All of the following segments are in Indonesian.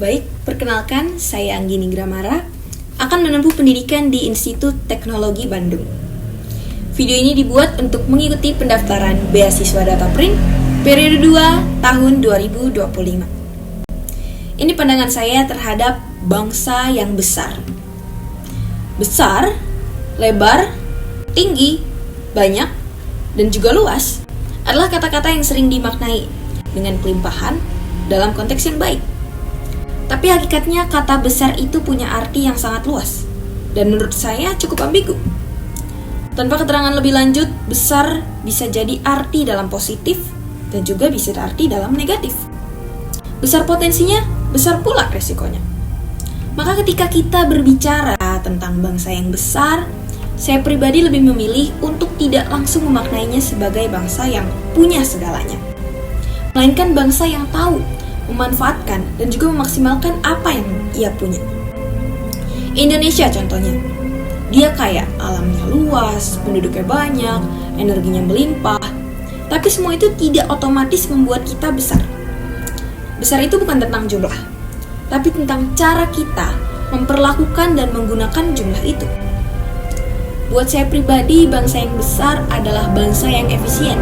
Baik, perkenalkan saya Anggini Gramara, akan menempuh pendidikan di Institut Teknologi Bandung. Video ini dibuat untuk mengikuti pendaftaran beasiswa Data Print periode 2 tahun 2025. Ini pandangan saya terhadap bangsa yang besar. Besar, lebar, tinggi, banyak, dan juga luas adalah kata-kata yang sering dimaknai dengan kelimpahan dalam konteks yang baik. Tapi hakikatnya kata besar itu punya arti yang sangat luas dan menurut saya cukup ambigu. Tanpa keterangan lebih lanjut, besar bisa jadi arti dalam positif dan juga bisa arti dalam negatif. Besar potensinya, besar pula resikonya. Maka ketika kita berbicara tentang bangsa yang besar, saya pribadi lebih memilih untuk tidak langsung memaknainya sebagai bangsa yang punya segalanya, melainkan bangsa yang tahu memanfaatkan dan juga memaksimalkan apa yang ia punya. Indonesia contohnya, dia kaya, alamnya luas, penduduknya banyak, energinya melimpah, tapi semua itu tidak otomatis membuat kita besar. Besar itu bukan tentang jumlah, tapi tentang cara kita memperlakukan dan menggunakan jumlah itu. Buat saya pribadi, bangsa yang besar adalah bangsa yang efisien,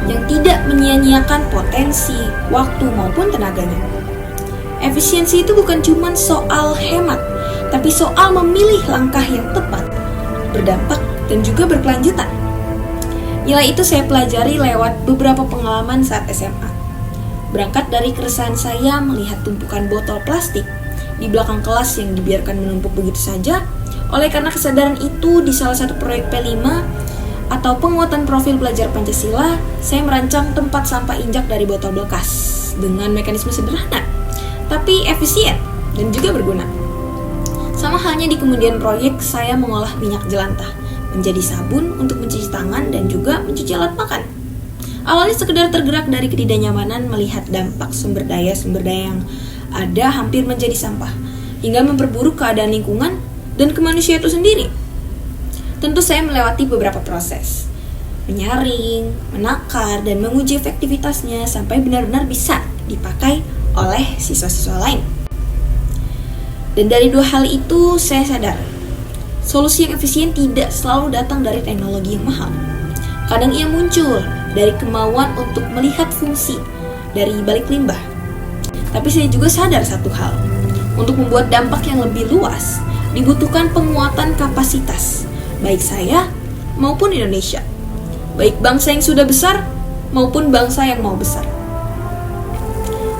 yang tidak menyia-nyiakan potensi, waktu maupun tenaganya. Efisiensi itu bukan cuma soal hemat, tapi soal memilih langkah yang tepat, berdampak, dan juga berkelanjutan. Nilai itu saya pelajari lewat beberapa pengalaman saat SMA. Berangkat dari keresahan saya melihat tumpukan botol plastik di belakang kelas yang dibiarkan menumpuk begitu saja. Oleh karena kesadaran itu, di salah satu proyek P5 atau penguatan profil belajar Pancasila, saya merancang tempat sampah injak dari botol bekas dengan mekanisme sederhana, tapi efisien dan juga berguna. Sama halnya di kemudian proyek, saya mengolah minyak jelantah menjadi sabun untuk mencuci tangan dan juga mencuci alat makan. Awalnya sekedar tergerak dari ketidaknyamanan melihat dampak sumber daya yang ada hampir menjadi sampah, hingga memperburuk keadaan lingkungan dan ke manusia itu sendiri. Tentu saya melewati beberapa proses, menyaring, menakar, dan menguji efektivitasnya sampai benar-benar bisa dipakai oleh siswa-siswa lain. Dan dari dua hal itu saya sadar, solusi yang efisien tidak selalu datang dari teknologi yang mahal. Kadang ia muncul dari kemauan untuk melihat fungsi dari balik limbah. Tapi saya juga sadar satu hal, untuk membuat dampak yang lebih luas, dibutuhkan penguatan kapasitas, baik saya maupun Indonesia, baik bangsa yang sudah besar maupun bangsa yang mau besar.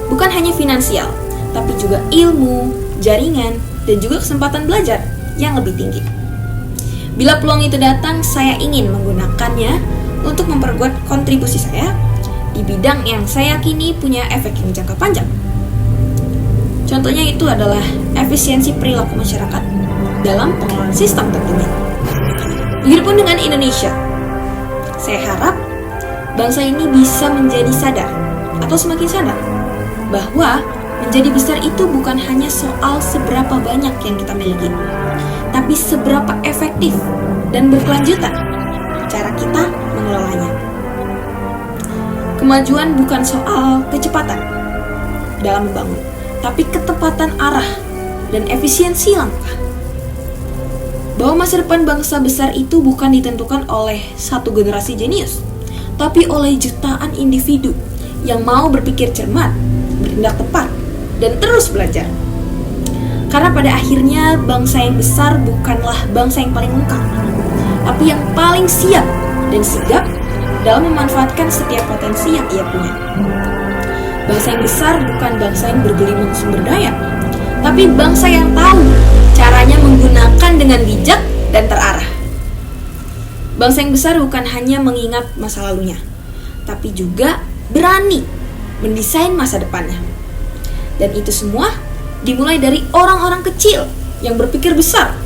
Bukan hanya finansial, tapi juga ilmu, jaringan, dan juga kesempatan belajar yang lebih tinggi. Bila peluang itu datang, saya ingin menggunakannya untuk memperkuat kontribusi saya di bidang yang saya yakini punya efek yang jangka panjang. Contohnya itu adalah efisiensi perilaku masyarakat dalam pengelolaan sistem tentunya. Begitupun dengan Indonesia. Saya harap bangsa ini bisa menjadi sadar atau semakin sadar bahwa menjadi besar itu bukan hanya soal seberapa banyak yang kita miliki, tapi seberapa efektif dan berkelanjutan cara kita mengelolanya. Kemajuan bukan soal kecepatan dalam membangun, tapi ketepatan arah dan efisiensi langkah. Bahwa masa depan bangsa besar itu bukan ditentukan oleh satu generasi jenius, tapi oleh jutaan individu yang mau berpikir cermat, bertindak tepat, dan terus belajar. Karena pada akhirnya bangsa yang besar bukanlah bangsa yang paling lengkap, tapi yang paling siap dan sigap dalam memanfaatkan setiap potensi yang ia punya. Bangsa yang besar bukan bangsa yang bergelimang sumber daya, tapi bangsa yang tahu caranya menggunakan dengan bijak dan terarah. Bangsa yang besar bukan hanya mengingat masa lalunya, tapi juga berani mendesain masa depannya. Dan itu semua dimulai dari orang-orang kecil yang berpikir besar.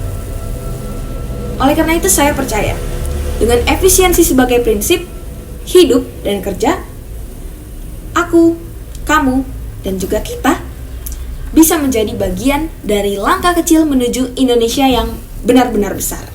Oleh karena itu saya percaya, dengan efisiensi sebagai prinsip hidup dan kerja, aku, kamu, dan juga kita bisa menjadi bagian dari langkah kecil menuju Indonesia yang benar-benar besar.